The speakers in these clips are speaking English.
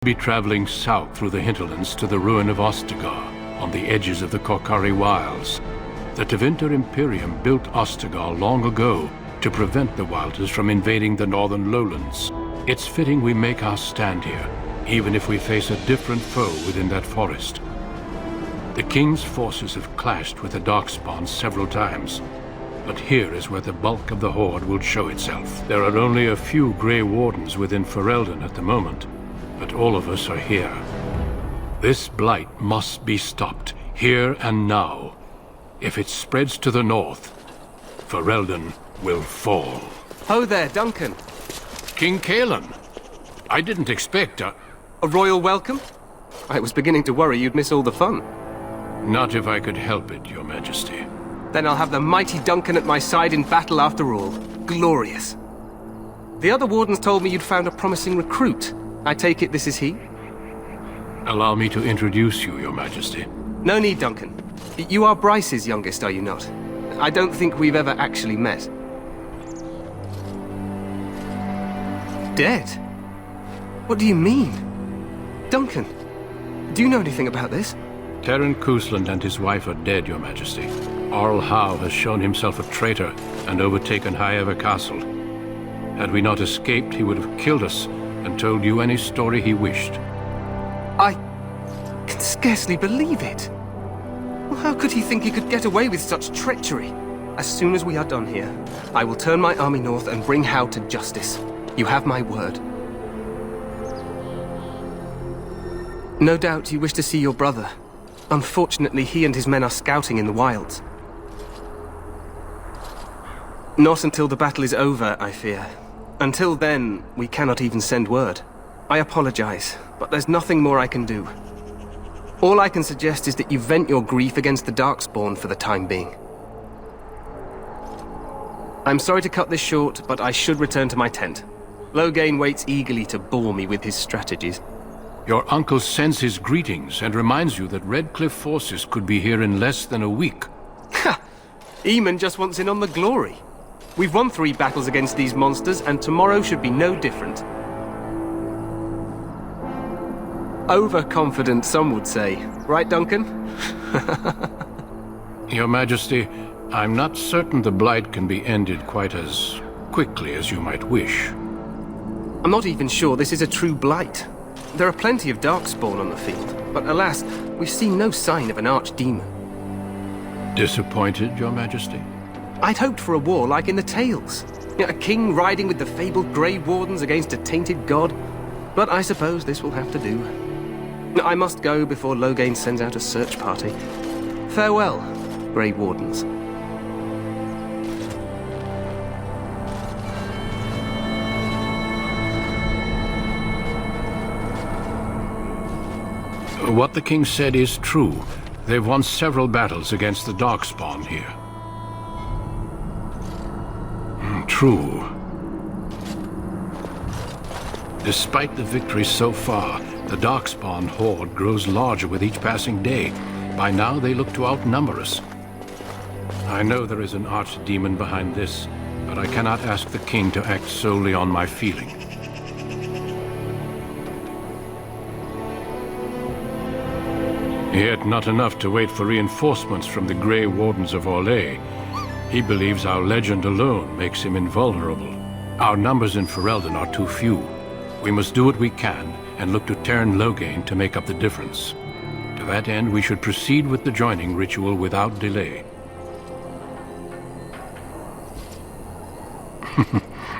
Be traveling south through the hinterlands to the ruin of Ostagar, on the edges of the Korkari Wilds. The Tevinter Imperium built Ostagar long ago to prevent the Wilders from invading the northern lowlands. It's fitting we make our stand here, even if we face a different foe within that forest. The King's forces have clashed with the Darkspawn several times, but here is where the bulk of the Horde will show itself. There are only a few Grey Wardens within Ferelden at the moment, but all of us are here. This blight must be stopped, here and now. If it spreads to the north, Ferelden will fall. Ho there, Duncan. King Qwinn. I didn't expect a royal welcome? I was beginning to worry you'd miss all the fun. Not if I could help it, Your Majesty. Then I'll have the mighty Duncan at my side in battle after all. Glorious. The other wardens told me you'd found a promising recruit. I take it this is he? Allow me to introduce you, Your Majesty. No need, Duncan. You are Bryce's youngest, are you not? I don't think we've ever actually met. Dead? What do you mean? Duncan, do you know anything about this? Cousland and his wife are dead, Your Majesty. Arl Howe has shown himself a traitor and overtaken Highever Castle. Had we not escaped, he would have killed us and told you any story he wished. I can scarcely believe it. Well, how could he think he could get away with such treachery? As soon as we are done here, I will turn my army north and bring Howe to justice. You have my word. No doubt you wish to see your brother. Unfortunately, he and his men are scouting in the wilds. Not until the battle is over, I fear. Until then, we cannot even send word. I apologize, but there's nothing more I can do. All I can suggest is that you vent your grief against the Darkspawn for the time being. I'm sorry to cut this short, but I should return to my tent. Loghain waits eagerly to bore me with his strategies. Your uncle sends his greetings and reminds you that Redcliffe forces could be here in less than a week. Ha! Eamon just wants in on the glory. We've won 3 battles against these monsters, and tomorrow should be no different. Overconfident, some would say. Right, Duncan? Your Majesty, I'm not certain the Blight can be ended quite as quickly as you might wish. I'm not even sure this is a true blight. There are plenty of Darkspawn on the field, but alas, we've seen no sign of an archdemon. Disappointed, Your Majesty? I'd hoped for a war like in the tales. A king riding with the fabled Grey Wardens against a tainted god. But I suppose this will have to do. I must go before Loghain sends out a search party. Farewell, Grey Wardens. What the king said is true. They've won several battles against the Darkspawn here. True. Despite the victories so far, the Darkspawn horde grows larger with each passing day. By now, they look to outnumber us. I know there is an archdemon behind this, but I cannot ask the king to act solely on my feeling. Yet not enough to wait for reinforcements from the Grey Wardens of Orlais. He believes our legend alone makes him invulnerable. Our numbers in Ferelden are too few. We must do what we can and look to Teyrn Loghain to make up the difference. To that end, we should proceed with the joining ritual without delay.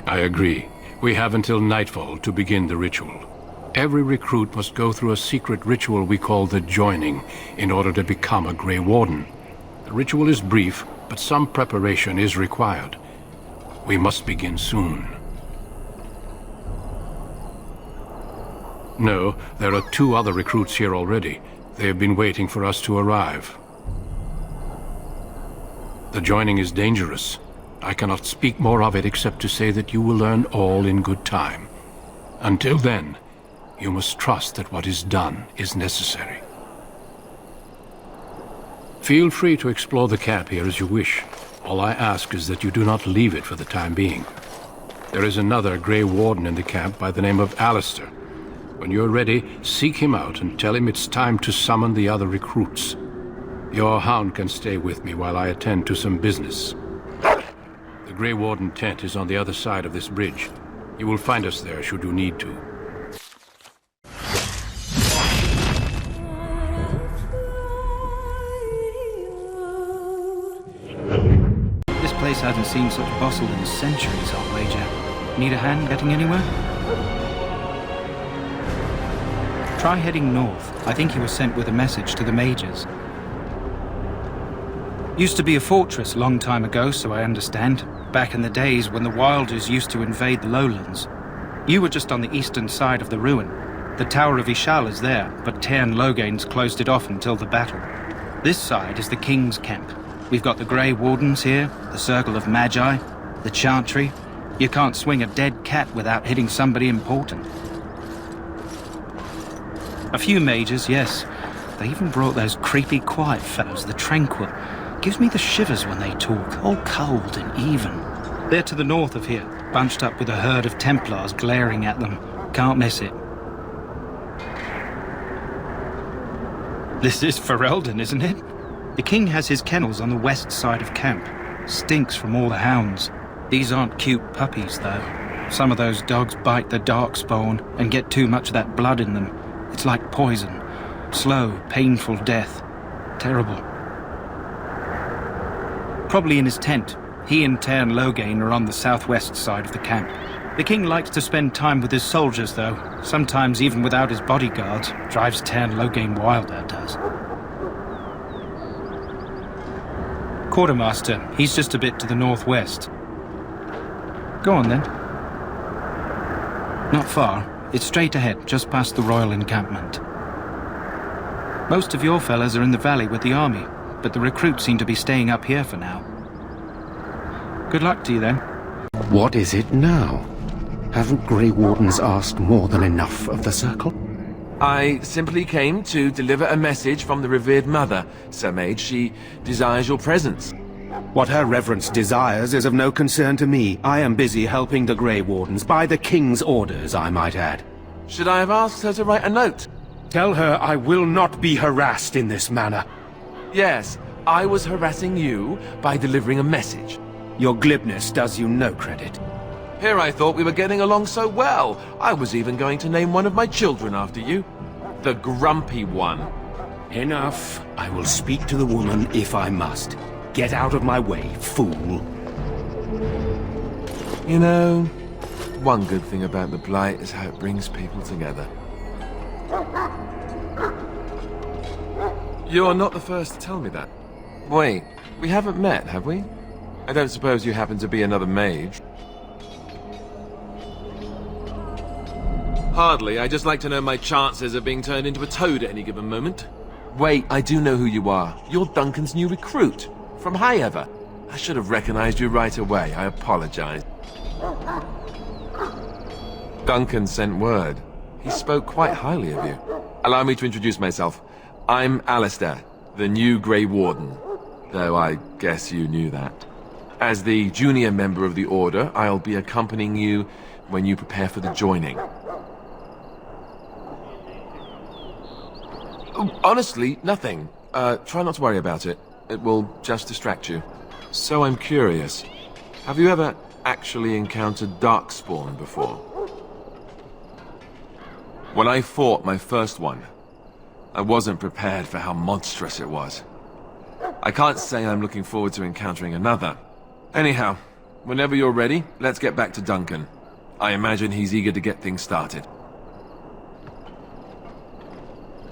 I agree. We have until nightfall to begin the ritual. Every recruit must go through a secret ritual we call the Joining in order to become a Grey Warden. The ritual is brief, but some preparation is required. We must begin soon. No, there are 2 other recruits here already. They have been waiting for us to arrive. The Joining is dangerous. I cannot speak more of it except to say that you will learn all in good time. Until then, you must trust that what is done is necessary. Feel free to explore the camp here as you wish. All I ask is that you do not leave it for the time being. There is another Grey Warden in the camp by the name of Alistair. When you're ready, seek him out and tell him it's time to summon the other recruits. Your hound can stay with me while I attend to some business. The Grey Warden tent is on the other side of this bridge. You will find us there should you need to. This place hasn't seen such bustle in centuries, I'll wager. Need a hand getting anywhere? Try heading north. I think he was sent with a message to the mages. Used to be a fortress a long time ago, so I understand. Back in the days when the Wilders used to invade the lowlands. You were just on the eastern side of the ruin. The Tower of Ishal is there, but Tairn Logain's closed it off until the battle. This side is the King's camp. We've got the Grey Wardens here, the Circle of Magi, the Chantry. You can't swing a dead cat without hitting somebody important. A few mages, yes. They even brought those creepy quiet fellows, the Tranquil. Gives me the shivers when they talk, all cold and even. They're to the north of here, bunched up with a herd of Templars glaring at them. Can't miss it. This is Ferelden, isn't it? The king has his kennels on the west side of camp. Stinks from all the hounds. These aren't cute puppies, though. Some of those dogs bite the darkspawn and get too much of that blood in them. It's like poison. Slow, painful death. Terrible. Probably in his tent. He and Tairn Logain are on the southwest side of the camp. The king likes to spend time with his soldiers, though. Sometimes even without his bodyguards. Drives Tairn Logain wild, that does. Quartermaster, he's just a bit to the northwest. Go on, then. Not far. It's straight ahead, just past the royal encampment. Most of your fellas are in the valley with the army, but the recruits seem to be staying up here for now. Good luck to you, then. What is it now? Haven't Grey Wardens asked more than enough of the Circle? I simply came to deliver a message from the revered mother, Sir Mage. She desires your presence. What her reverence desires is of no concern to me. I am busy helping the Grey Wardens, by the King's orders, I might add. Should I have asked her to write a note? Tell her I will not be harassed in this manner. Yes, I was harassing you by delivering a message. Your glibness does you no credit. Here I thought we were getting along so well. I was even going to name one of my children after you. The Grumpy One. Enough. I will speak to the woman if I must. Get out of my way, fool. You know, one good thing about the Blight is how it brings people together. You're not the first to tell me that. Wait, we haven't met, have we? I don't suppose you happen to be another mage? Hardly. I just like to know my chances of being turned into a toad at any given moment. Wait, I do know who you are. You're Duncan's new recruit. From Highever. I should have recognized you right away. I apologize. Duncan sent word. He spoke quite highly of you. Allow me to introduce myself. I'm Alistair, the new Grey Warden. Though I guess you knew that. As the junior member of the Order, I'll be accompanying you when you prepare for the joining. Honestly, nothing. Try not to worry about it. It will just distract you. So I'm curious. Have you ever actually encountered Darkspawn before? When I fought my first one, I wasn't prepared for how monstrous it was. I can't say I'm looking forward to encountering another. Anyhow, whenever you're ready, let's get back to Duncan. I imagine he's eager to get things started.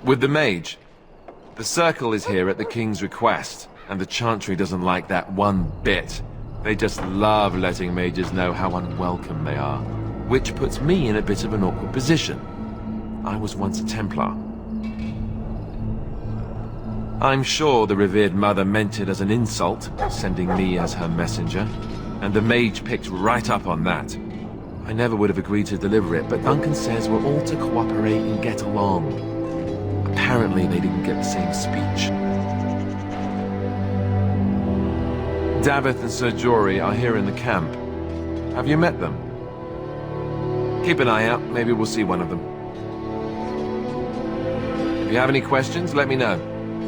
With the mage, the Circle is here at the King's request, and the Chantry doesn't like that one bit. They just love letting mages know how unwelcome they are, which puts me in a bit of an awkward position. I was once a Templar. I'm sure the revered mother meant it as an insult, sending me as her messenger, and the mage picked right up on that. I never would have agreed to deliver it, but Duncan says we're all to cooperate and get along. Apparently they didn't get the same speech. Davith and Sir Jory are here in the camp. Have you met them? Keep an eye out, maybe we'll see one of them. If you have any questions, let me know.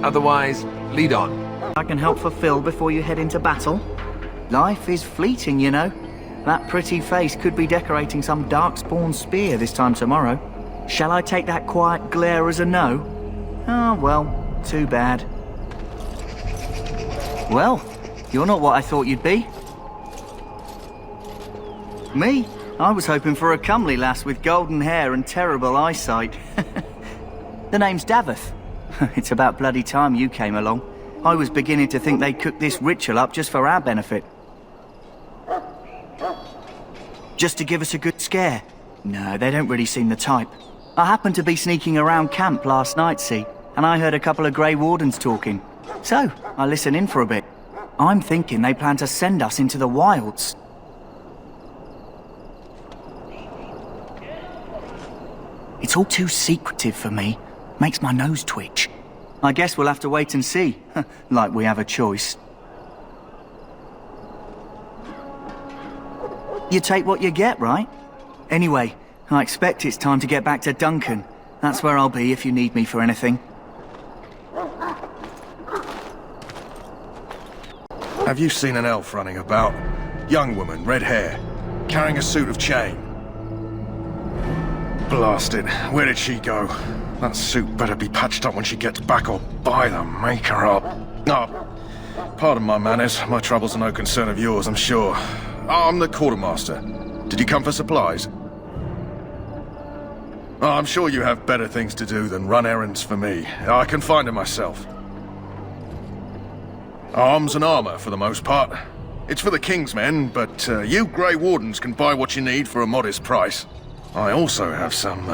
Otherwise, lead on. I can help fulfill before you head into battle. Life is fleeting, you know. That pretty face could be decorating some darkspawn spear this time tomorrow. Shall I take that quiet glare as a no? Oh, well, too bad. Well, you're not what I thought you'd be. Me? I was hoping for a comely lass with golden hair and terrible eyesight. The name's Davith. It's about bloody time you came along. I was beginning to think they'd cooked this ritual up just for our benefit. Just to give us a good scare? No, they don't really seem the type. I happened to be sneaking around camp last night, see, and I heard a couple of Grey Wardens talking. So, I listened in for a bit. I'm thinking they plan to send us into the wilds. It's all too secretive for me. Makes my nose twitch. I guess we'll have to wait and see. Like we have a choice. You take what you get, right? Anyway, I expect it's time to get back to Duncan. That's where I'll be if you need me for anything. Have you seen an elf running about? Young woman, red hair, carrying a suit of chain. Blast it. Where did she go? That suit better be patched up when she gets back or by the maker up. Oh, pardon my manners. My troubles are no concern of yours, I'm sure. I'm the quartermaster. Did you come for supplies? Oh, I'm sure you have better things to do than run errands for me. I can find them myself. Arms and armor, for the most part. It's for the King's men, but you Grey Wardens can buy what you need for a modest price. I also have some,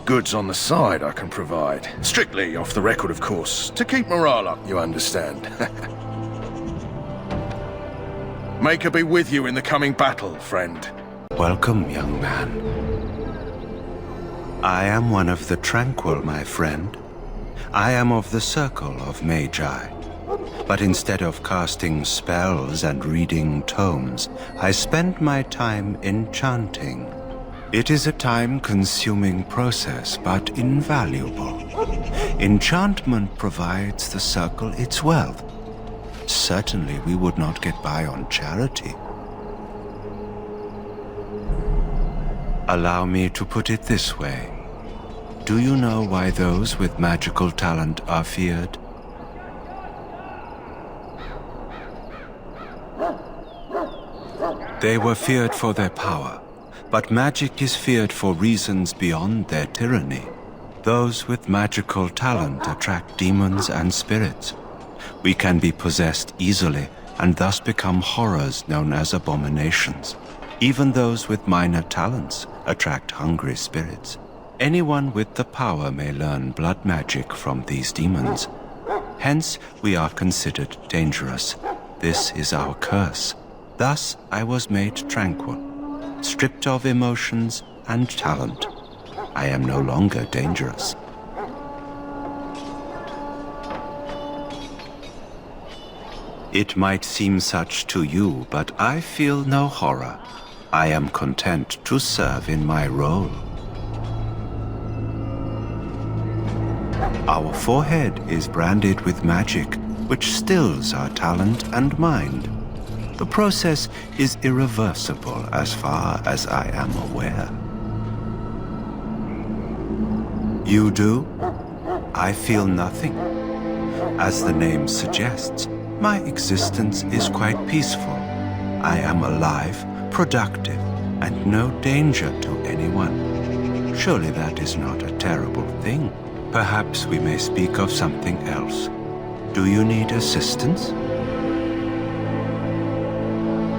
goods on the side I can provide. Strictly off the record, of course. To keep morale up, you understand. May her be with you in the coming battle, friend. Welcome, young man. I am one of the Tranquil, my friend. I am of the Circle of Magi. But instead of casting spells and reading tomes, I spend my time enchanting. It is a time-consuming process, but invaluable. Enchantment provides the Circle its wealth. Certainly we would not get by on charity. Allow me to put it this way. Do you know why those with magical talent are feared? They were feared for their power, but magic is feared for reasons beyond their tyranny. Those with magical talent attract demons and spirits. We can be possessed easily and thus become horrors known as abominations. Even those with minor talents attract hungry spirits. Anyone with the power may learn blood magic from these demons. Hence, we are considered dangerous. This is our curse. Thus, I was made tranquil, stripped of emotions and talent. I am no longer dangerous. It might seem such to you, but I feel no horror. I am content to serve in my role. Our forehead is branded with magic, which stills our talent and mind. The process is irreversible as far as I am aware. You do? I feel nothing. As the name suggests, my existence is quite peaceful. I am alive, productive, and no danger to anyone. Surely that is not a terrible thing. Perhaps we may speak of something else. Do you need assistance?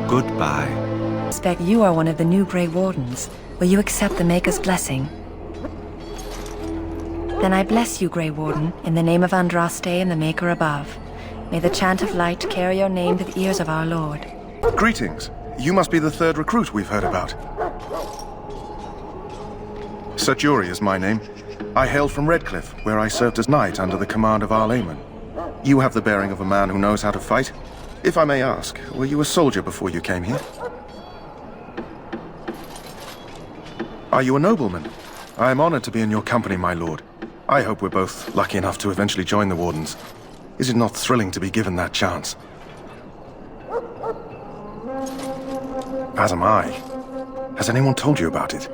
Goodbye. I suspect you are one of the new Grey Wardens. Will you accept the Maker's blessing? Then I bless you, Grey Warden, in the name of Andraste and the Maker above. May the chant of light carry your name to the ears of our Lord. Greetings. You must be the third recruit we've heard about. Sir Jury is my name. I hail from Redcliffe, where I served as knight under the command of Arlayman. You have the bearing of a man who knows how to fight. If I may ask, were you a soldier before you came here? Are you a nobleman? I am honored to be in your company, my lord. I hope we're both lucky enough to eventually join the Wardens. Is it not thrilling to be given that chance? As am I. Has anyone told you about it?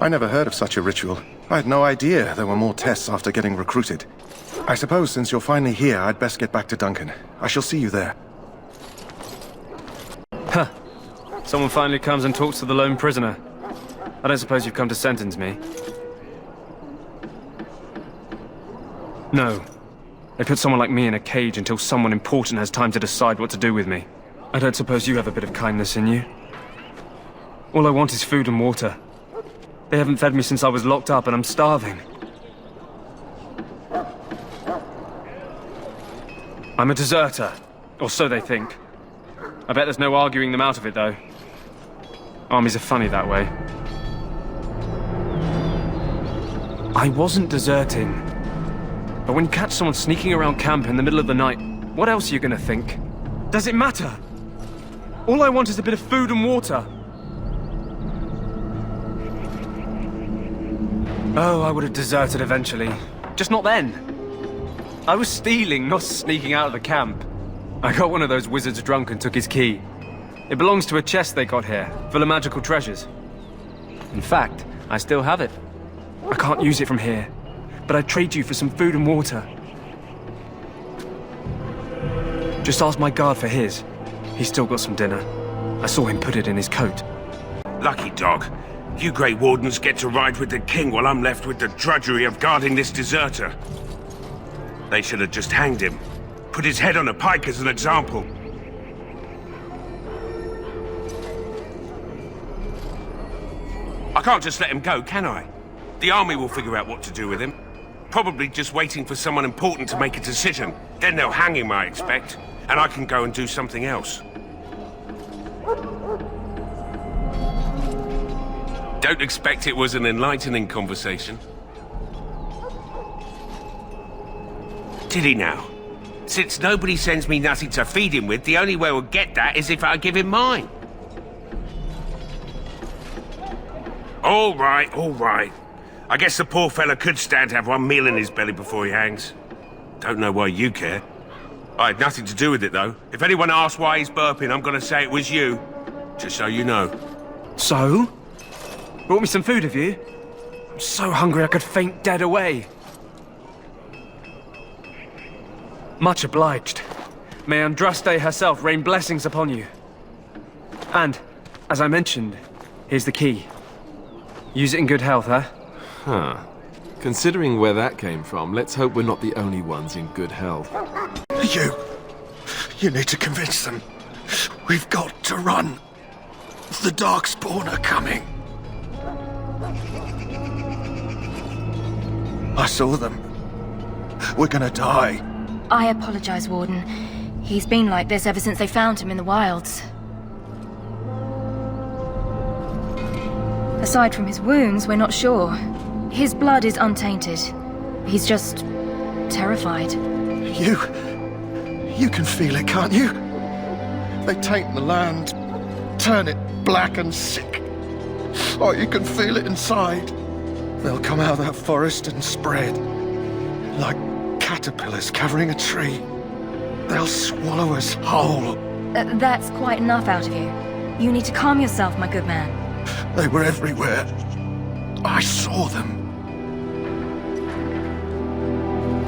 I never heard of such a ritual. I had no idea there were more tests after getting recruited. I suppose since you're finally here, I'd best get back to Duncan. I shall see you there. Huh. Someone finally comes and talks to the lone prisoner. I don't suppose you've come to sentence me? No. They put someone like me in a cage until someone important has time to decide what to do with me. I don't suppose you have a bit of kindness in you? All I want is food and water. They haven't fed me since I was locked up and I'm starving. I'm a deserter, or so they think. I bet there's no arguing them out of it, though. Armies are funny that way. I wasn't deserting. But when you catch someone sneaking around camp in the middle of the night, what else are you gonna think? Does it matter? All I want is a bit of food and water. Oh, I would have deserted eventually. Just not then. I was stealing, not sneaking out of the camp. I got one of those wizards drunk and took his key. It belongs to a chest they got here, full of magical treasures. In fact, I still have it. I can't use it from here, but I'd trade you for some food and water. Just ask my guard for his. He's still got some dinner. I saw him put it in his coat. Lucky dog. You Grey Wardens get to ride with the king while I'm left with the drudgery of guarding this deserter. They should have just hanged him. Put his head on a pike as an example. I can't just let him go, can I? The army will figure out what to do with him. Probably just waiting for someone important to make a decision. Then they'll hang him, I expect. And I can go and do something else. Don't expect it was an enlightening conversation. Did he now? Since nobody sends me nothing to feed him with, the only way we'll get that is if I give him mine. All right, all right. I guess the poor fella could stand to have one meal in his belly before he hangs. Don't know why you care. I had nothing to do with it, though. If anyone asks why he's burping, I'm gonna say it was you. Just so you know. So? Brought me some food, have you? I'm so hungry I could faint dead away. Much obliged. May Andraste herself rain blessings upon you. And, as I mentioned, here's the key. Use it in good health, huh? Huh. Considering where that came from, let's hope we're not the only ones in good health. You need to convince them. We've got to run. The Darkspawn are coming. I saw them. We're gonna die. I apologize, Warden. He's been like this ever since they found him in the wilds. Aside from his wounds, we're not sure. His blood is untainted. He's just terrified. You can feel it, can't you? They taint the land, turn it black and sick. Oh, you can feel it inside. They'll come out of that forest and spread, like caterpillars covering a tree. They'll swallow us whole. That's quite enough out of you. You need to calm yourself, my good man. They were everywhere. I saw them.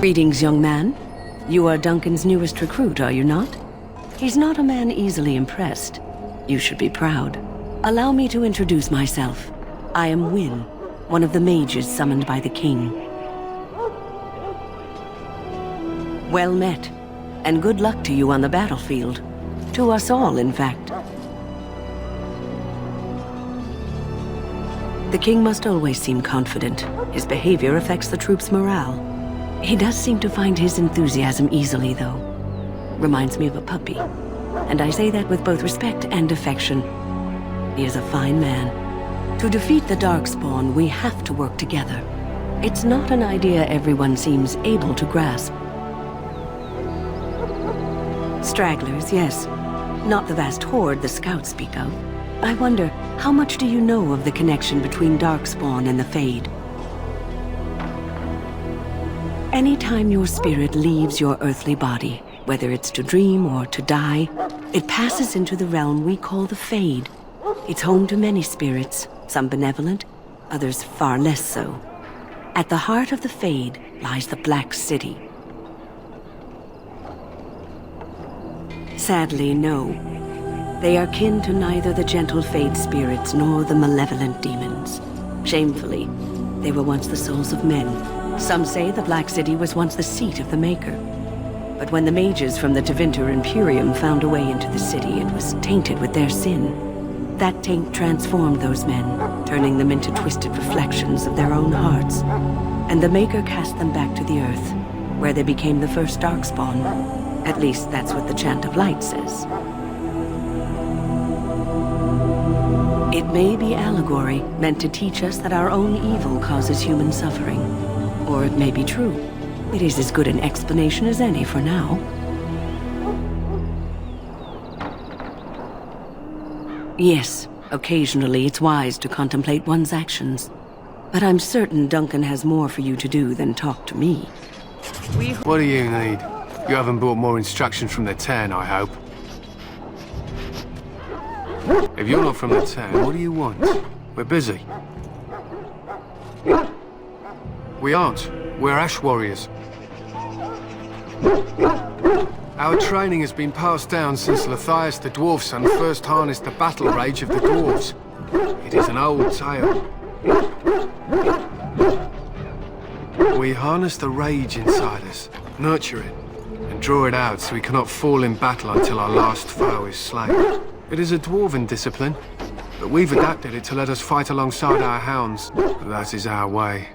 Greetings, young man. You are Duncan's newest recruit, are you not? He's not a man easily impressed. You should be proud. Allow me to introduce myself. I am Qwinn, one of the mages summoned by the king. Well met, and good luck to you on the battlefield. To us all, in fact. The king must always seem confident. His behavior affects the troops' morale. He does seem to find his enthusiasm easily, though. Reminds me of a puppy. And I say that with both respect and affection. He is a fine man. To defeat the Darkspawn, we have to work together. It's not an idea everyone seems able to grasp. Stragglers, yes. Not the vast horde the scouts speak of. I wonder, how much do you know of the connection between Darkspawn and the Fade? Anytime your spirit leaves your earthly body, whether it's to dream or to die, it passes into the realm we call the Fade. It's home to many spirits, some benevolent, others far less so. At the heart of the Fade lies the Black City. Sadly, no. They are kin to neither the gentle Fade spirits nor the malevolent demons. Shamefully, they were once the souls of men. Some say the Black City was once the seat of the Maker. But when the mages from the Tevinter Imperium found a way into the city, it was tainted with their sin. That taint transformed those men, turning them into twisted reflections of their own hearts. And the Maker cast them back to the Earth, where they became the first Darkspawn. At least that's what the Chant of Light says. It may be allegory, meant to teach us that our own evil causes human suffering. Or it may be true. It is as good an explanation as any for now. Yes, occasionally it's wise to contemplate one's actions. But I'm certain Duncan has more for you to do than talk to me. What do you need? You haven't brought more instructions from the Ten, I hope. If you're not from the Ten, what do you want? We're busy. We aren't. We're Ash Warriors. Our training has been passed down since Matthias the Dwarf's son first harnessed the battle rage of the dwarves. It is an old tale. We harness the rage inside us, nurture it, and draw it out so we cannot fall in battle until our last foe is slain. It is a dwarven discipline, but we've adapted it to let us fight alongside our hounds. That is our way.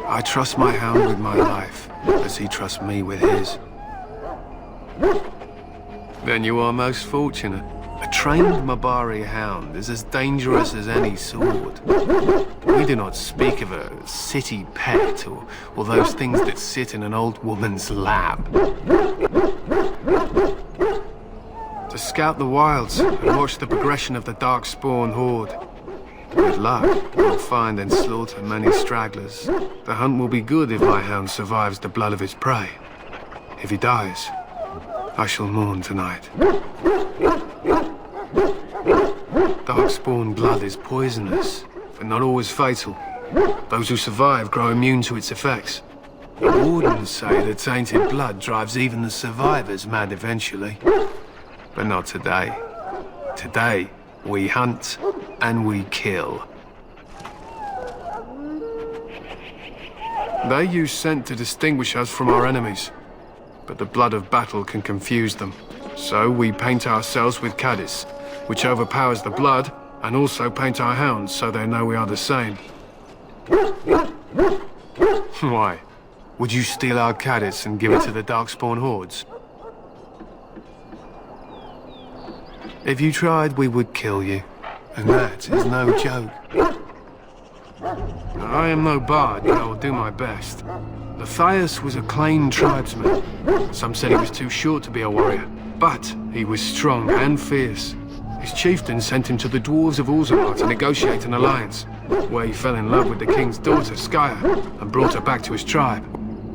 I trust my hound with my life, as he trusts me with his. Then you are most fortunate. A trained Mabari hound is as dangerous as any sword. We do not speak of a city pet or those things that sit in an old woman's lap. To scout the wilds and watch the progression of the Darkspawn horde. With luck, we'll find and slaughter many stragglers. The hunt will be good if my hound survives the blood of his prey. If he dies, I shall mourn tonight. Darkspawn blood is poisonous, but not always fatal. Those who survive grow immune to its effects. The Wardens say that tainted blood drives even the survivors mad eventually. But not today. Today, we hunt and we kill. They use scent to distinguish us from our enemies, but the blood of battle can confuse them. So we paint ourselves with caddis, which overpowers the blood, and also paint our hounds so they know we are the same. Why? Would you steal our caddis and give it to the Darkspawn hordes? If you tried, we would kill you. And that is no joke. I am no bard, but I will do my best. Matthias was a claimed tribesman. Some said he was too short to be a warrior, but he was strong and fierce. His chieftain sent him to the dwarves of Origins to negotiate an alliance, where he fell in love with the king's daughter, Skya, and brought her back to his tribe.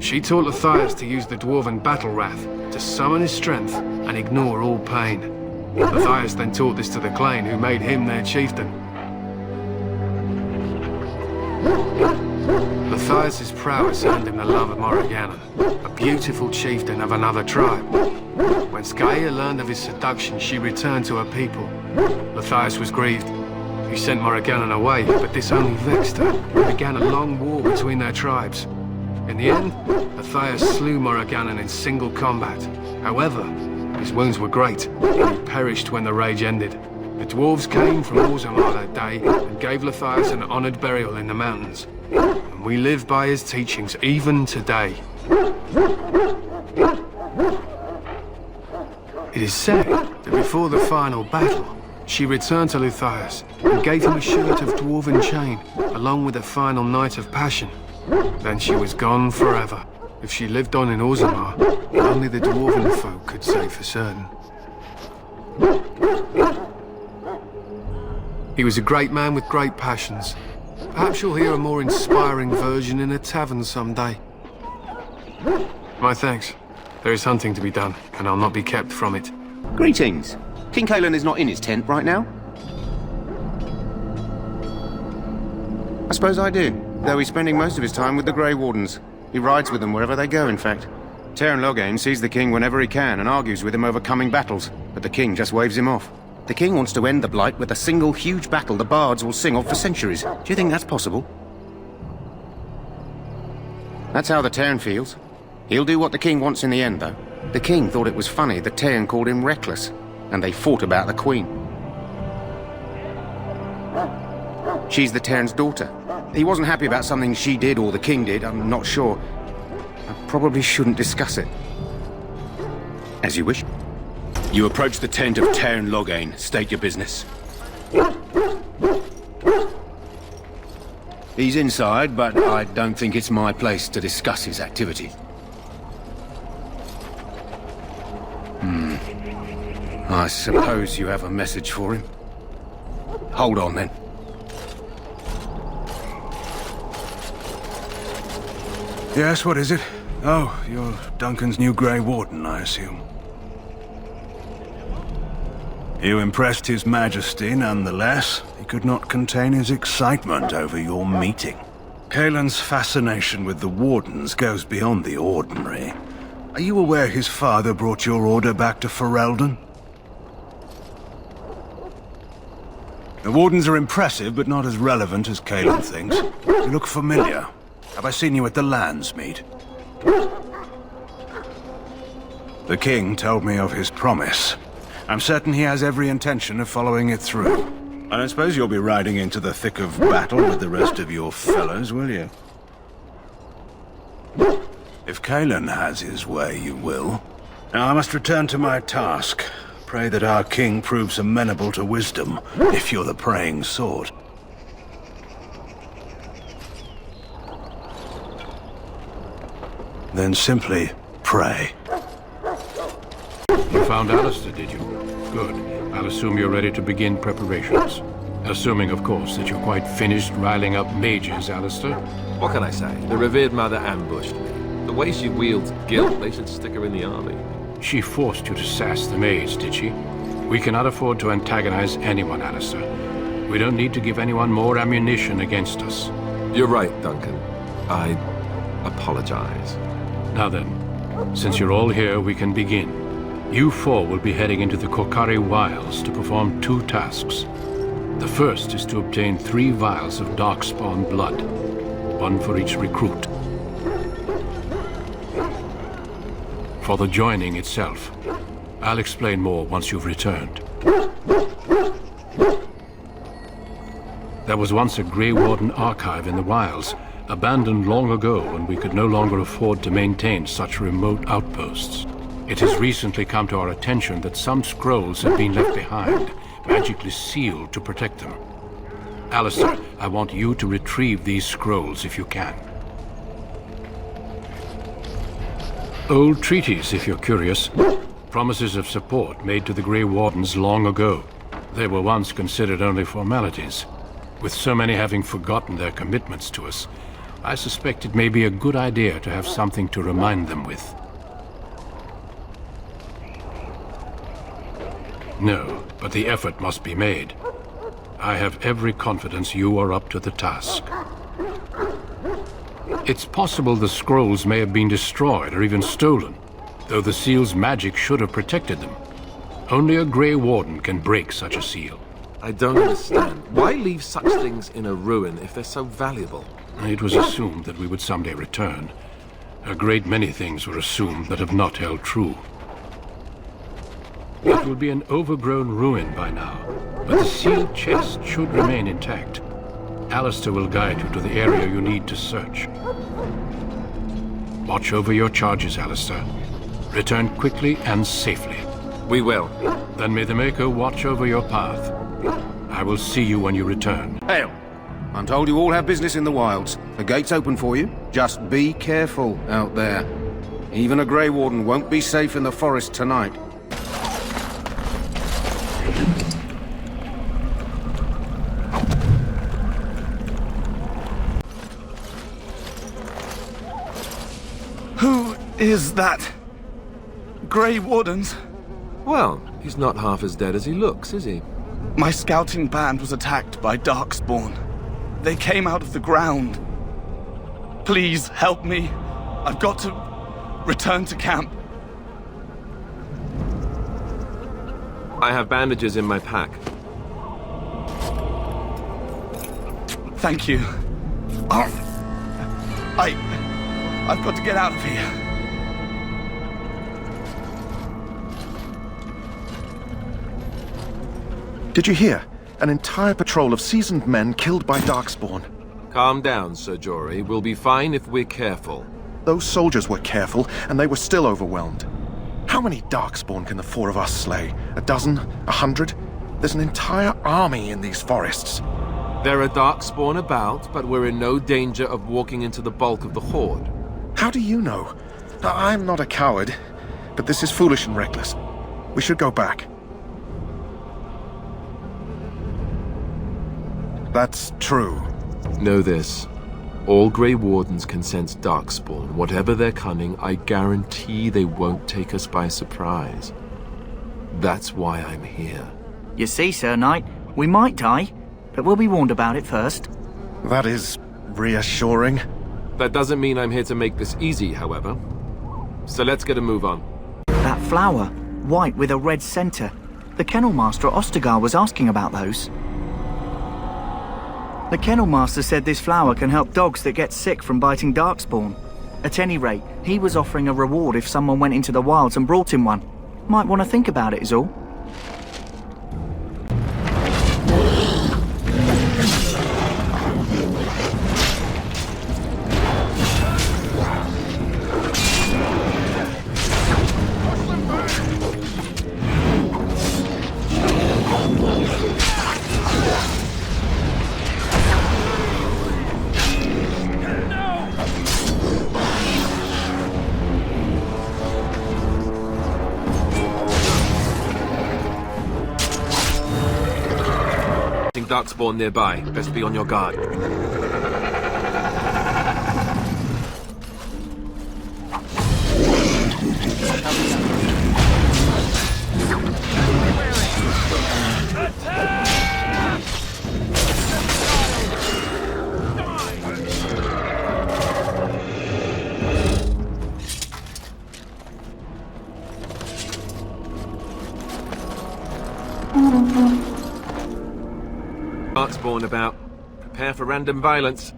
She taught Matthias to use the dwarven battle wrath to summon his strength and ignore all pain. Matthias then taught this to the Qwinn, who made him their chieftain. Matthias's prowess earned him the love of Morrigan, a beautiful chieftain of another tribe. When Skya learned of his seduction, she returned to her people. Matthias was grieved. He sent Morrigan away, but this only vexed her, and began a long war between their tribes. In the end, Matthias slew Morrigan in single combat. However, his wounds were great, and he perished when the rage ended. The dwarves came from Origins that day and gave Matthias an honored burial in the mountains. And we live by his teachings even today. It is said that before the final battle, she returned to Matthias and gave him a shirt of dwarven chain, along with a final night of passion. Then she was gone forever. If she lived on in Origins, only the dwarven folk could say for certain. He was a great man with great passions. Perhaps you'll hear a more inspiring version in a tavern someday. My thanks. There is hunting to be done, and I'll not be kept from it. Greetings. King Qwinn is not in his tent right now? I suppose I do, though he's spending most of his time with the Grey Wardens. He rides with them wherever they go, in fact. Leliana sees the king whenever he can and argues with him over coming battles, but the king just waves him off. The king wants to end the Blight with a single huge battle the bards will sing of for centuries. Do you think that's possible? That's how the Tavern feels. He'll do what the king wants in the end, though. The king thought it was funny that Tavern called him reckless, and they fought about the queen. She's the Tavern's daughter. He wasn't happy about something she did or the king did, I'm not sure. I probably shouldn't discuss it. As you wish. You approach the tent of Leliana. State your business. He's inside, but I don't think it's my place to discuss his activity. I suppose you have a message for him. Hold on, then. Yes, what is it? Oh, you're Duncan's new Grey Warden, I assume. You impressed His Majesty nonetheless. He could not contain his excitement over your meeting. Qwynn's fascination with the Wardens goes beyond the ordinary. Are you aware his father brought your order back to Ferelden? The Wardens are impressive, but not as relevant as Qwinn thinks. You look familiar. Have I seen you at the Landsmeet? The king told me of his promise. I'm certain he has every intention of following it through. I don't suppose you'll be riding into the thick of battle with the rest of your fellows, will you? If Qwinn has his way, you will. Now I must return to my task. Pray that our king proves amenable to wisdom, if you're the praying sort. Then simply pray. You found Alistair, did you? Good. I'll assume you're ready to begin preparations. Assuming, of course, that you're quite finished riling up mages, Alistair. What can I say? The revered mother ambushed me. The way she wields guilt, they should stick her in the army. She forced you to sass the maids, did she? We cannot afford to antagonize anyone, Alistair. We don't need to give anyone more ammunition against us. You're right, Duncan. I apologize. Now then, since you're all here, we can begin. You four will be heading into the Qwinn Wilds to perform 2 tasks. The first is to obtain 3 vials of Darkspawn blood, 1 for each recruit. For the joining itself, I'll explain more once you've returned. There was once a Grey Warden archive in the wilds, abandoned long ago when we could no longer afford to maintain such remote outposts. It has recently come to our attention that some scrolls have been left behind, magically sealed to protect them. Alistair, I want you to retrieve these scrolls if you can. Old treaties, if you're curious. Promises of support made to the Grey Wardens long ago. They were once considered only formalities. With so many having forgotten their commitments to us, I suspect it may be a good idea to have something to remind them with. No, but the effort must be made. I have every confidence you are up to the task. It's possible the scrolls may have been destroyed or even stolen, though the seal's magic should have protected them. Only a Grey Warden can break such a seal. I don't understand. Why leave such things in a ruin if they're so valuable? It was assumed that we would someday return. A great many things were assumed that have not held true. It will be an overgrown ruin by now, but the sealed chest should remain intact. Alistair will guide you to the area you need to search. Watch over your charges, Alistair. Return quickly and safely. We will. Then may the Maker watch over your path. I will see you when you return. Hail! I'm told you all have business in the wilds. The gate's open for you. Just be careful out there. Even a Grey Warden won't be safe in the forest tonight. Who is that? Grey Wardens? Well, he's not half as dead as he looks, is he? My scouting band was attacked by Darkspawn. They came out of the ground. Please help me. I've got to return to camp. I have bandages in my pack. Thank you. I've got to get out of here. Did you hear? An entire patrol of seasoned men killed by Darkspawn. Calm down, Sir Jory. We'll be fine if we're careful. Those soldiers were careful, and they were still overwhelmed. How many Darkspawn can the four of us slay? A dozen? 100? There's an entire army in these forests. There are Darkspawn about, but we're in no danger of walking into the bulk of the Horde. How do you know? I'm not a coward, but this is foolish and reckless. We should go back. That's true. Know this. All Grey Wardens can sense Darkspawn. Whatever their cunning, I guarantee they won't take us by surprise. That's why I'm here. You see, Sir Knight, we might die, but we'll be warned about it first. That is reassuring. That doesn't mean I'm here to make this easy, however. So let's get a move on. That flower, white with a red center. The Kennel Master at Ostagar was asking about those. The Kennel Master said this flower can help dogs that get sick from biting Darkspawn. At any rate, he was offering a reward if someone went into the wilds and brought him one. Might want to think about it is all. Darkspawn nearby. Best be on your guard. Darkspawn about. Prepare for random violence.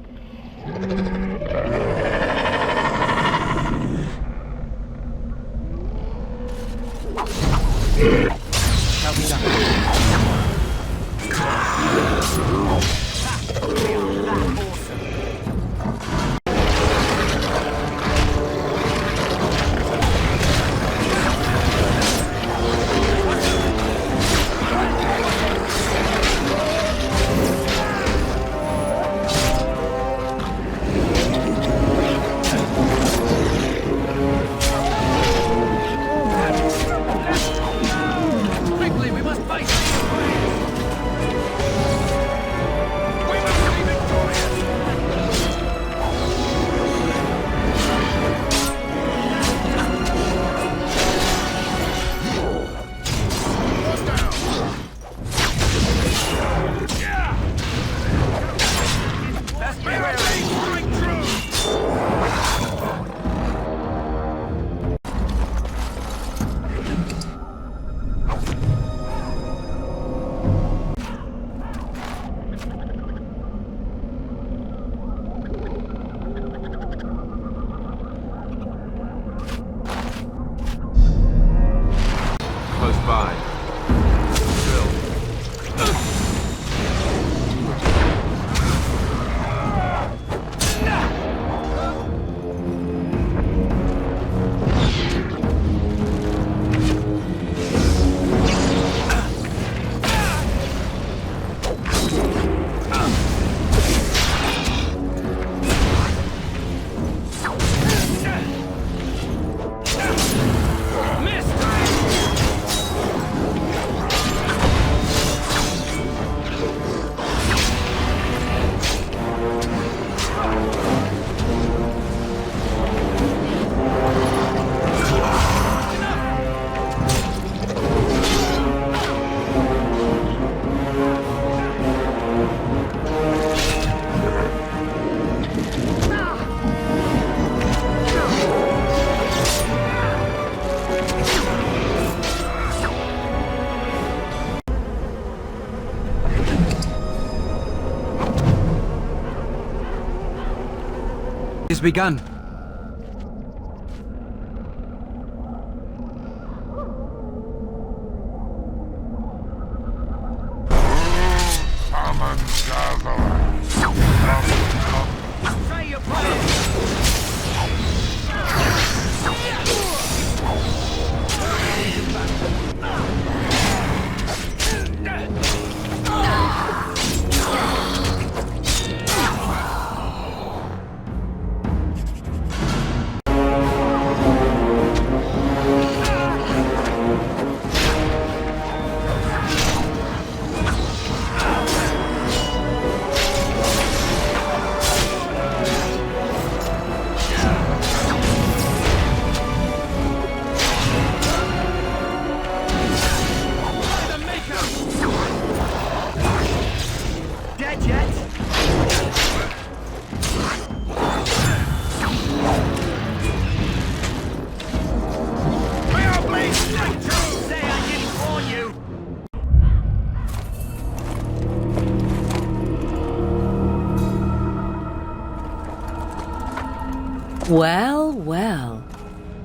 has begun. Well, well.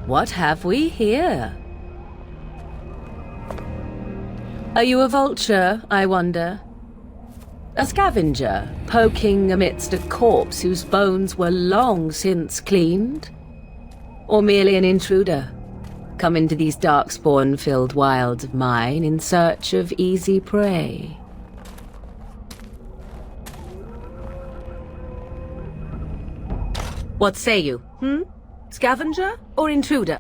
What have we here? Are you a vulture, I wonder? A scavenger, poking amidst a corpse whose bones were long since cleaned? Or merely an intruder, come into these darkspawn-filled wilds of mine in search of easy prey? What say you, Scavenger or intruder?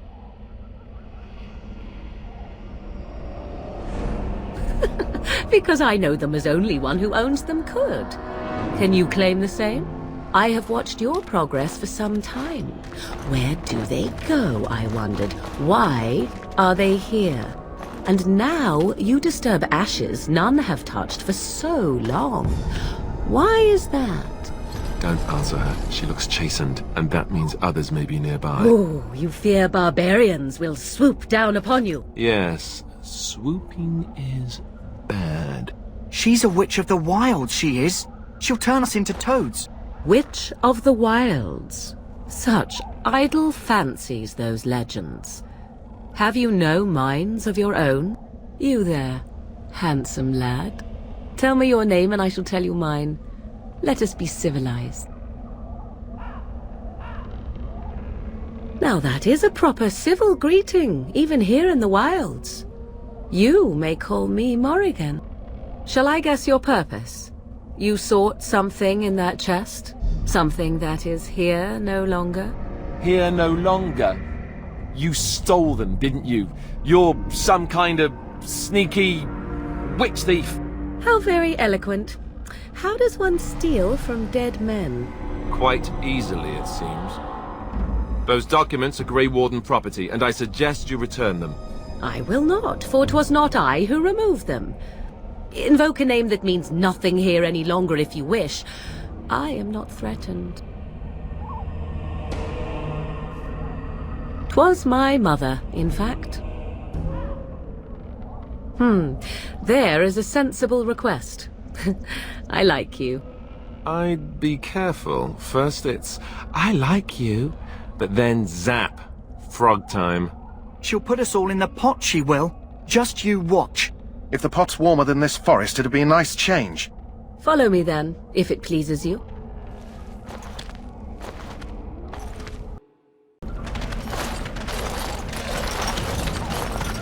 Because I know them as only one who owns them could. Can you claim the same? I have watched your progress for some time. Where do they go, I wondered? Why are they here? And now you disturb ashes none have touched for so long. Why is that? Don't answer her. She looks chastened, and that means others may be nearby. Oh, you fear barbarians will swoop down upon you. Yes, swooping is bad. She's a witch of the wilds, she is. She'll turn us into toads. Witch of the wilds. Such idle fancies, those legends. Have you no minds of your own? You there, handsome lad. Tell me your name and I shall tell you mine. Let us be civilized. Now that is a proper civil greeting, even here in the wilds. You may call me Morrigan. Shall I guess your purpose? You sought something in that chest? Something that is here no longer? Here no longer? You stole them, didn't you? You're some kind of sneaky witch thief. How very eloquent. How does one steal from dead men? Quite easily, it seems. Those documents are Grey Warden property, and I suggest you return them. I will not, for 'twas not I who removed them. Invoke a name that means nothing here any longer if you wish. I am not threatened. 'Twas my mother, in fact. There is a sensible request. I like you. I'd be careful. First it's, I like you, but then zap. Frog time. She'll put us all in the pot, she will. Just you watch. If the pot's warmer than this forest, it'd be a nice change. Follow me then, if it pleases you.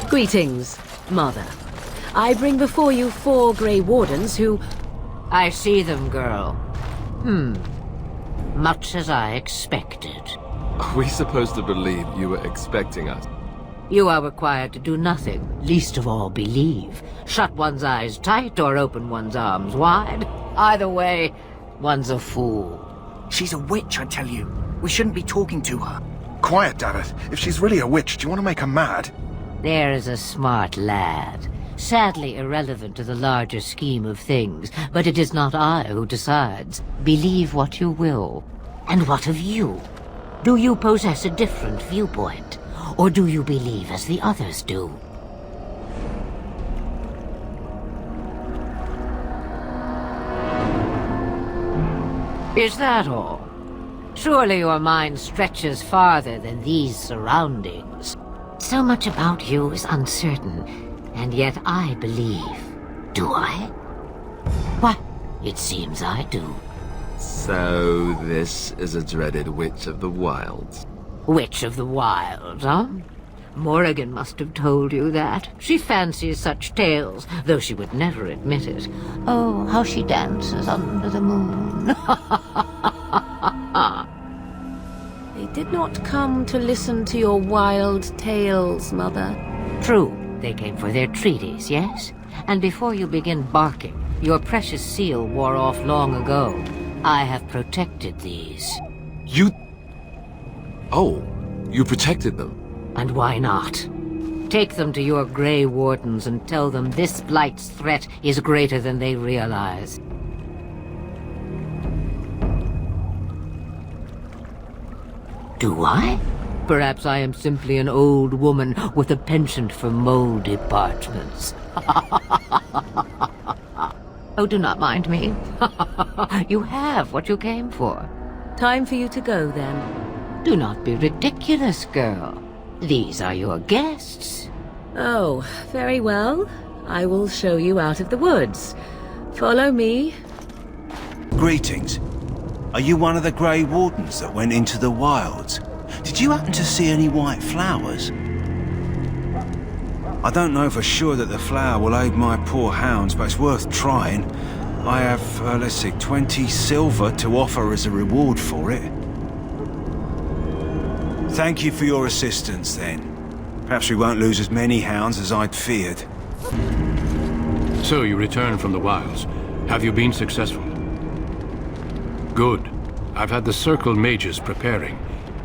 Greetings, Mother. I bring before you 4 Grey Wardens who... I see them, girl. Much as I expected. Are we supposed to believe you were expecting us? You are required to do nothing, least of all believe. Shut one's eyes tight or open one's arms wide. Either way, one's a fool. She's a witch, I tell you. We shouldn't be talking to her. Quiet, dammit. If she's really a witch, do you want to make her mad? There is a smart lad. Sadly irrelevant to the larger scheme of things, but it is not I who decides. Believe what you will. And what of you? Do you possess a different viewpoint? Or do you believe as the others do? Is that all? Surely your mind stretches farther than these surroundings. So much about you is uncertain, and yet I believe. Do I? Why, it seems I do. So this is a dreaded Witch of the Wilds. Witch of the Wilds, huh? Morrigan must have told you that. She fancies such tales, though she would never admit it. Oh, how she dances under the moon. They did not come to listen to your wild tales, Mother. True, they came for their treaties, yes? And before you begin barking, your precious seal wore off long ago. I have protected these. You... Oh, you protected them? And why not? Take them to your Grey Wardens and tell them this Blight's threat is greater than they realize. Do I? Perhaps I am simply an old woman with a penchant for moldy parchments. Oh, do not mind me. You have what you came for. Time for you to go, then. Do not be ridiculous, girl. These are your guests. Oh, very well. I will show you out of the woods. Follow me. Greetings. Are you one of the Grey Wardens that went into the wilds? Did you happen to see any white flowers? I don't know for sure that the flower will aid my poor hounds, but it's worth trying. I have, let's see, 20 silver to offer as a reward for it. Thank you for your assistance, then. Perhaps we won't lose as many hounds as I'd feared. So you returned from the wilds. Have you been successful? Good. I've had the Circle mages preparing.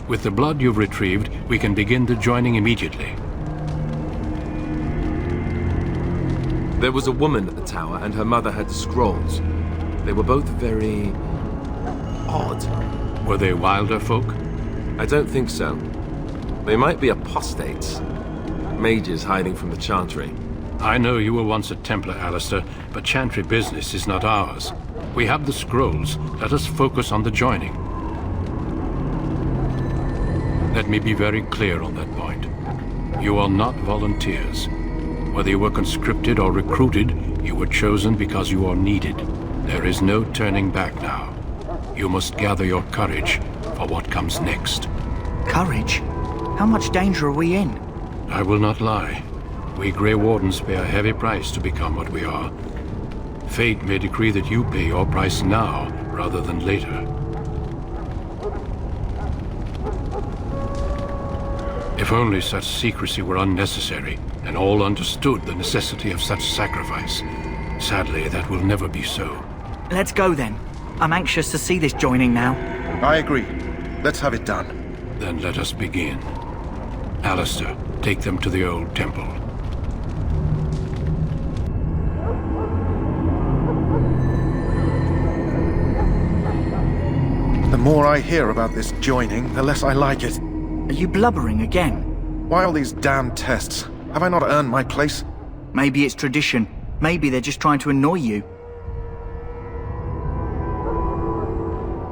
With the blood you've retrieved, we can begin the joining immediately. There was a woman at the tower, and her mother had scrolls. They were both very... odd. Were they wilder folk? I don't think so. They might be apostates. Mages hiding from the Chantry. I know you were once a Templar, Alistair, but Chantry business is not ours. We have the scrolls. Let us focus on the joining. Let me be very clear on that point. You are not volunteers. Whether you were conscripted or recruited, you were chosen because you are needed. There is no turning back now. You must gather your courage for what comes next. Courage? How much danger are we in? I will not lie. We Grey Wardens pay a heavy price to become what we are. Fate may decree that you pay your price now, rather than later. If only such secrecy were unnecessary, and all understood the necessity of such sacrifice. Sadly, that will never be so. Let's go then. I'm anxious to see this joining now. I agree. Let's have it done. Then let us begin. Alistair, take them to the old temple. The more I hear about this joining, the less I like it. Are you blubbering again? Why all these damn tests? Have I not earned my place? Maybe it's tradition. Maybe they're just trying to annoy you.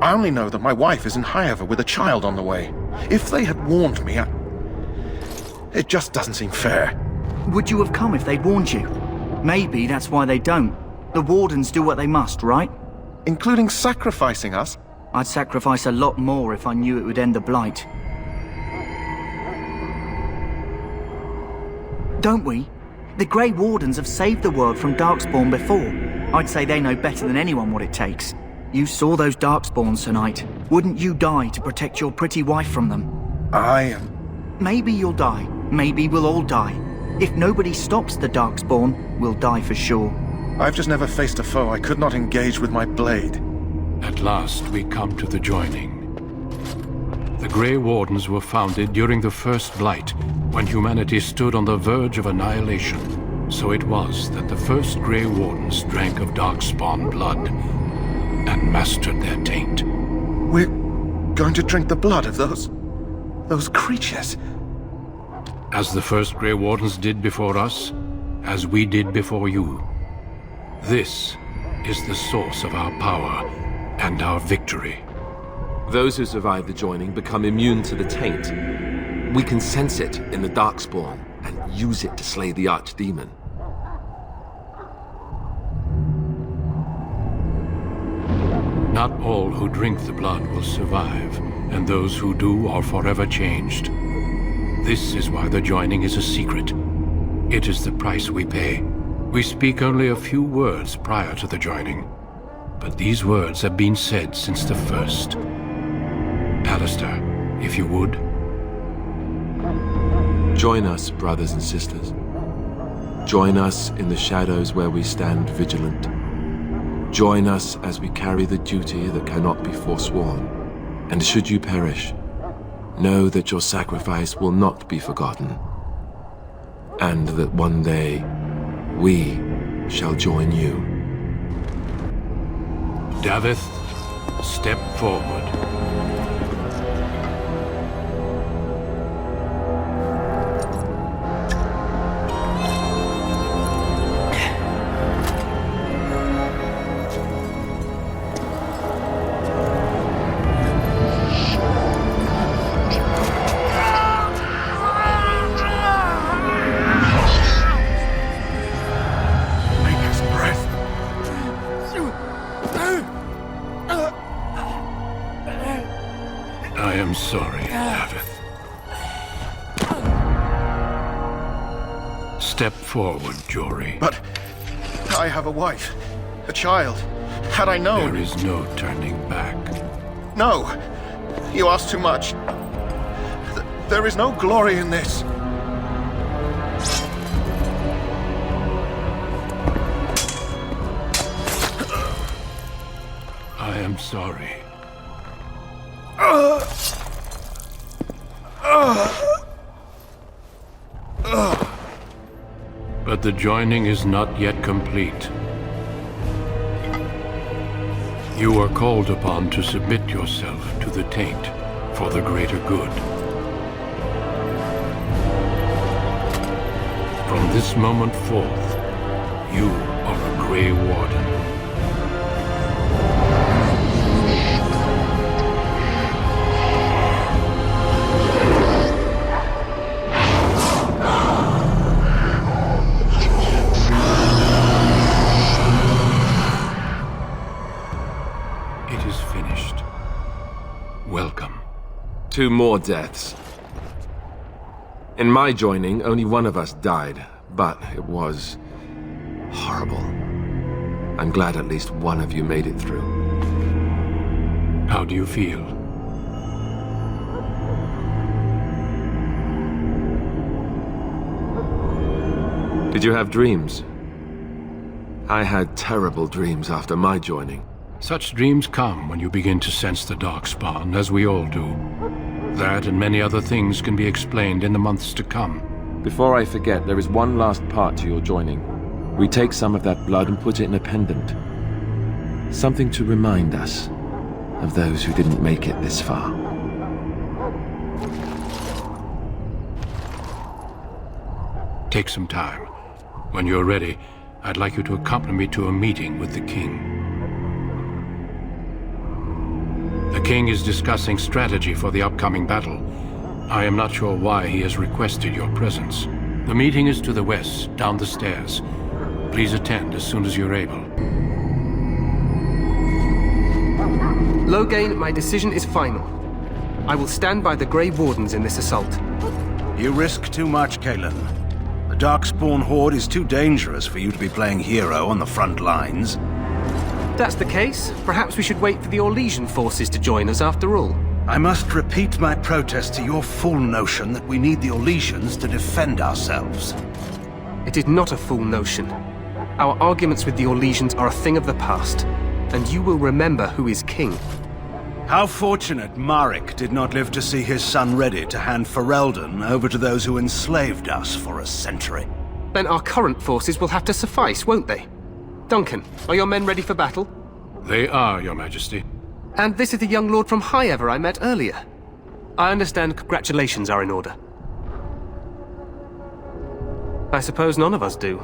I only know that my wife is in Highever with a child on the way. If they had warned me, it just doesn't seem fair. Would you have come if they'd warned you? Maybe that's why they don't. The Wardens do what they must, right? Including sacrificing us? I'd sacrifice a lot more if I knew it would end the Blight. Don't we? The Grey Wardens have saved the world from Darkspawn before. I'd say they know better than anyone what it takes. You saw those Darkspawns tonight. Wouldn't you die to protect your pretty wife from them? Maybe you'll die. Maybe we'll all die. If nobody stops the Darkspawn, we'll die for sure. I've just never faced a foe I could not engage with my blade. At last, we come to the joining. The Grey Wardens were founded during the First Blight, when humanity stood on the verge of annihilation. So it was that the first Grey Wardens drank of Darkspawn blood and mastered their taint. We're going to drink the blood of those creatures? As the first Grey Wardens did before us, as we did before you. This is the source of our power and our victory. Those who survive the joining become immune to the taint. We can sense it in the Darkspawn and use it to slay the Archdemon. Not all who drink the blood will survive, and those who do are forever changed. This is why the joining is a secret. It is the price we pay. We speak only a few words prior to the joining, but these words have been said since the first. Alistair, if you would. Join us, brothers and sisters. Join us in the shadows where we stand vigilant. Join us as we carry the duty that cannot be forsworn. And should you perish, know that your sacrifice will not be forgotten. And that one day, we shall join you. Davith, step forward. I am sorry, Davith. Step forward, Jory. But I have a wife, a child. Had I known... There is no turning back. No! You ask too much. There is no glory in this. I am sorry. But the joining is not yet complete. You are called upon to submit yourself to the taint for the greater good. From this moment forth, you are a Grey Warden. Two more deaths. In my joining, only one of us died, but it was horrible. I'm glad at least one of you made it through. How do you feel? Did you have dreams? I had terrible dreams after my joining. Such dreams come when you begin to sense the Darkspawn, as we all do. That and many other things can be explained in the months to come. Before I forget, there is one last part to your joining. We take some of that blood and put it in a pendant. Something to remind us of those who didn't make it this far. Take some time. When you're ready, I'd like you to accompany me to a meeting with the King. The King is discussing strategy for the upcoming battle. I am not sure why he has requested your presence. The meeting is to the west, down the stairs. Please attend as soon as you're able. Loghain, my decision is final. I will stand by the Grey Wardens in this assault. You risk too much, Qwinn. The Darkspawn Horde is too dangerous for you to be playing hero on the front lines. If that's the case, perhaps we should wait for the Orlesian forces to join us after all. I must repeat my protest to your fool notion that we need the Orlesians to defend ourselves. It is not a fool notion. Our arguments with the Orlesians are a thing of the past, and you will remember who is king. How fortunate Maric did not live to see his son ready to hand Ferelden over to those who enslaved us for a century. Then our current forces will have to suffice, won't they? Duncan, are your men ready for battle? They are, Your Majesty. And this is the young lord from Highever I met earlier. I understand congratulations are in order. I suppose none of us do.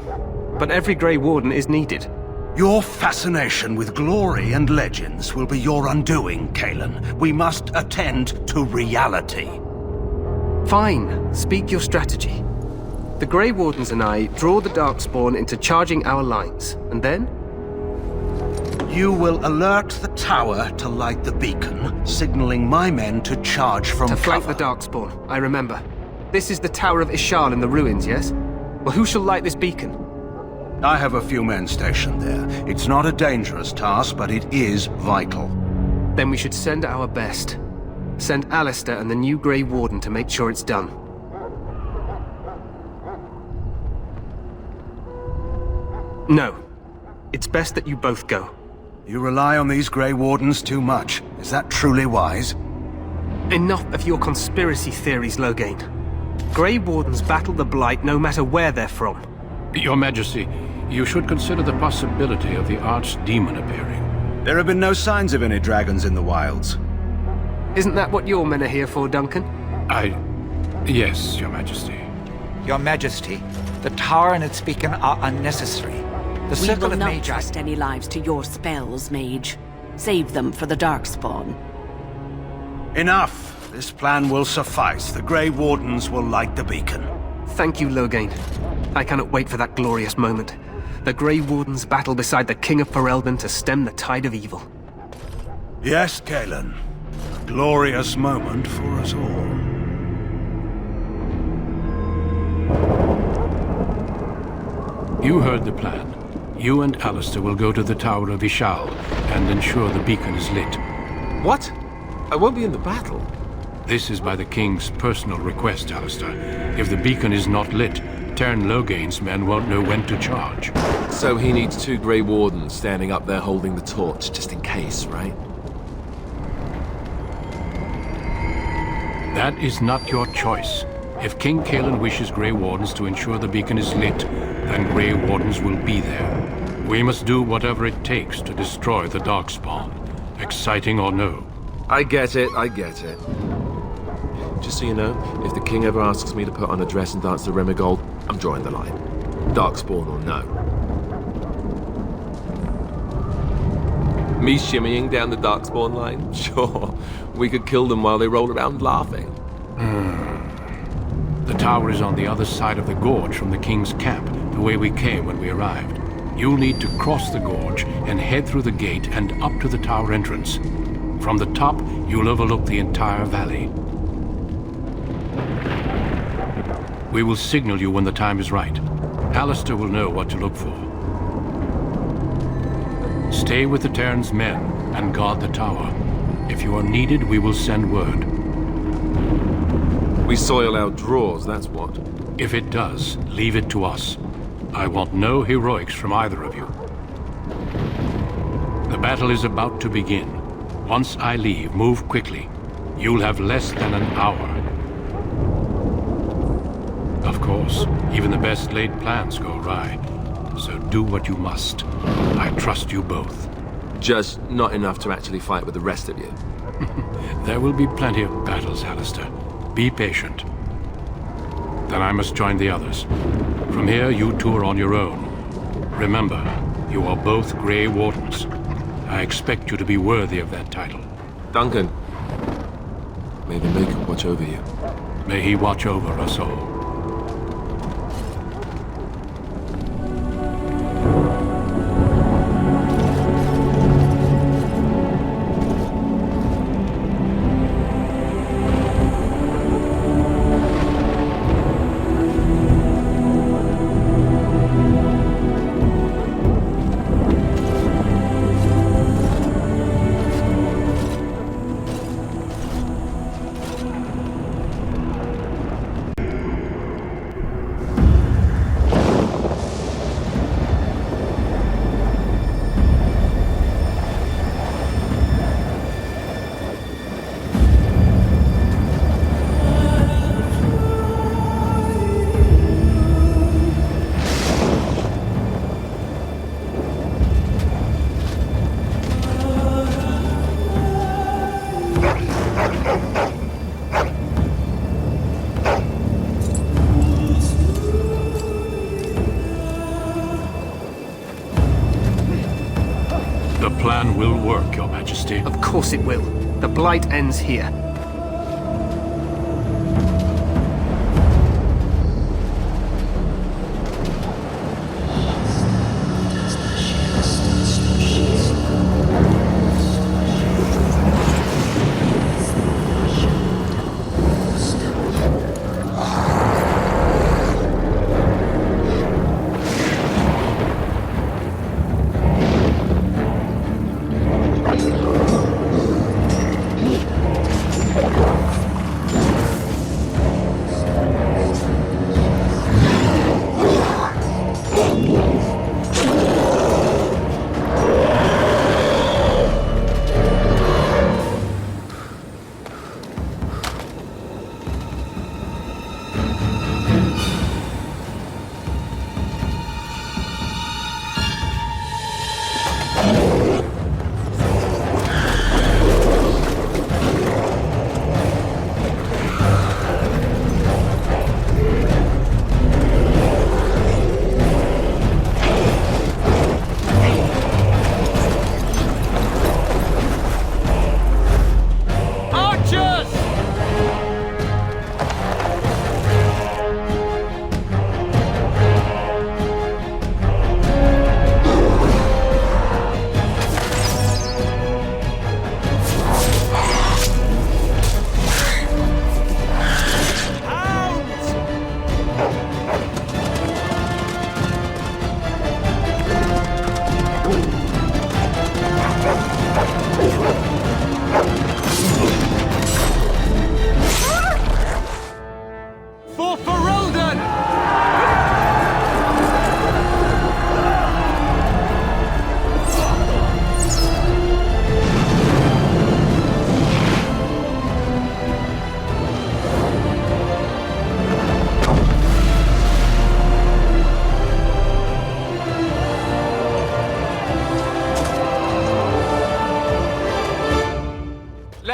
But every Grey Warden is needed. Your fascination with glory and legends will be your undoing, Qwinn. We must attend to reality. Fine. Speak your strategy. The Grey Wardens and I draw the Darkspawn into charging our lines, and then? You will alert the tower to light the beacon, signaling my men to charge from To cover. flank the Darkspawn, I remember. This is the Tower of Ishal in the ruins, yes? Well, who shall light this beacon? I have a few men stationed there. It's not a dangerous task, but it is vital. Then we should send our best. Send Alistair and the new Grey Warden to make sure it's done. No. It's best that you both go. You rely on these Grey Wardens too much. Is that truly wise? Enough of your conspiracy theories, Loghain. Grey Wardens battle the Blight no matter where they're from. Your Majesty, you should consider the possibility of the Archdemon appearing. There have been no signs of any dragons in the wilds. Isn't that what your men are here for, Duncan? Yes, Your Majesty. Your Majesty, the tower and its beacon are unnecessary. The We circle will of not Magi... trust any lives to your spells, Mage. Save them for the Darkspawn. Enough! This plan will suffice. The Grey Wardens will light the beacon. Thank you, Loghain. I cannot wait for that glorious moment. The Grey Wardens battle beside the King of Ferelden to stem the tide of evil. Yes, Qwinn. A glorious moment for us all. You heard the plan. You and Alistair will go to the Tower of Ishal and ensure the beacon is lit. What? I won't be in the battle. This is by the King's personal request, Alistair. If the beacon is not lit, Tern Loghain's men won't know when to charge. So he needs 2 Grey Wardens standing up there holding the torch, just in case, right? That is not your choice. If King Qwinn wishes Grey Wardens to ensure the beacon is lit, then Grey Wardens will be there. We must do whatever it takes to destroy the Darkspawn, exciting or no. I get it, I get it. Just so you know, if the King ever asks me to put on a dress and dance to Remigold, I'm drawing the line. Darkspawn or no. Me shimmying down the Darkspawn line? Sure. We could kill them while they roll around laughing. The tower is on the other side of the gorge from the King's camp, the way we came when we arrived. You'll need to cross the gorge and head through the gate and up to the tower entrance. From the top, you'll overlook the entire valley. We will signal you when the time is right. Alistair will know what to look for. Stay with the Terran's men and guard the tower. If you are needed, we will send word. We soil our drawers, that's what. If it does, leave it to us. I want no heroics from either of you. The battle is about to begin. Once I leave, move quickly. You'll have less than an hour. Of course, even the best laid plans go awry. So do what you must. I trust you both. Just not enough to actually fight with the rest of you. There will be plenty of battles, Alistair. Be patient. Then I must join the others. From here, you two are on your own. Remember, you are both Grey Wardens. I expect you to be worthy of that title. Duncan, may the Maker watch over you. May he watch over us all. course it will. The Blight ends here.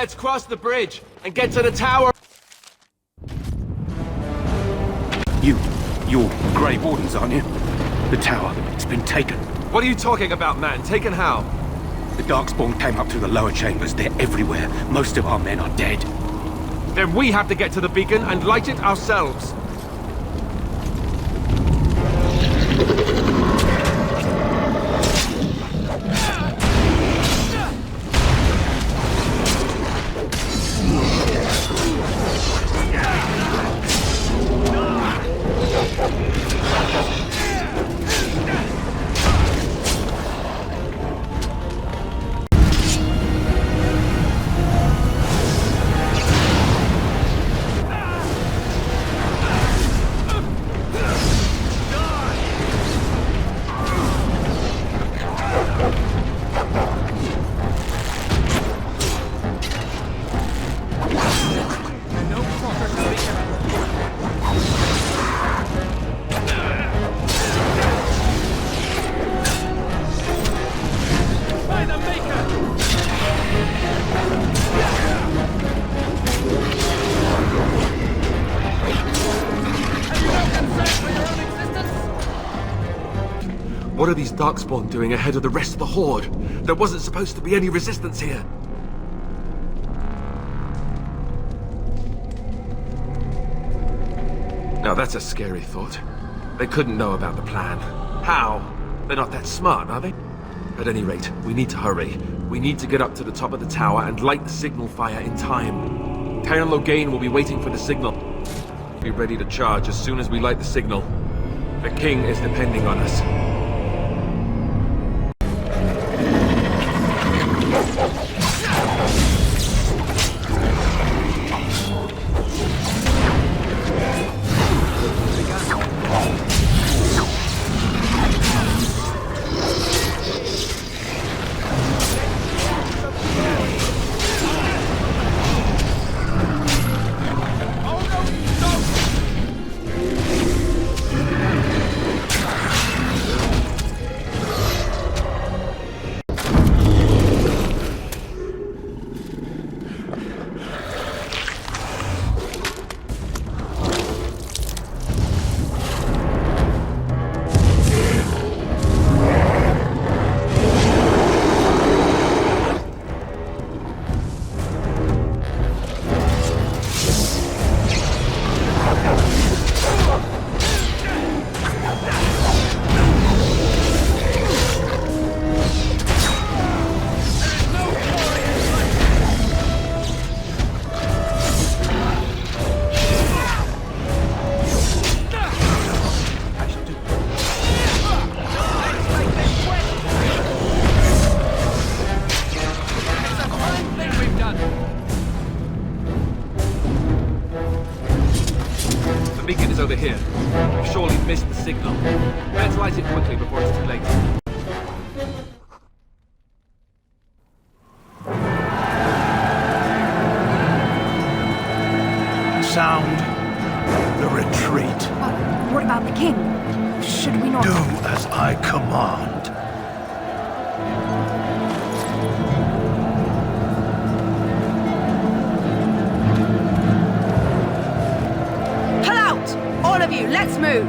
Let's cross the bridge and get to the tower. You're Grey Wardens, aren't you? The tower, it's been taken. What are you talking about, man? Taken how? The Darkspawn came up through the lower chambers. They're everywhere. Most of our men are dead. Then we have to get to the beacon and light it ourselves. What are these Darkspawn doing ahead of the rest of the Horde? There wasn't supposed to be any resistance here. Now that's a scary thought. They couldn't know about the plan. How? They're not that smart, are they? At any rate, we need to hurry. We need to get up to the top of the tower and light the signal fire in time. Taron Loghain will be waiting for the signal. Be ready to charge as soon as we light the signal. The king is depending on us. beacon is over here. We've surely missed the signal. Let's light it quickly before it's too late. Sound the retreat. What about the king? Should we not... Do as I command. Pull out! All of you, let's move!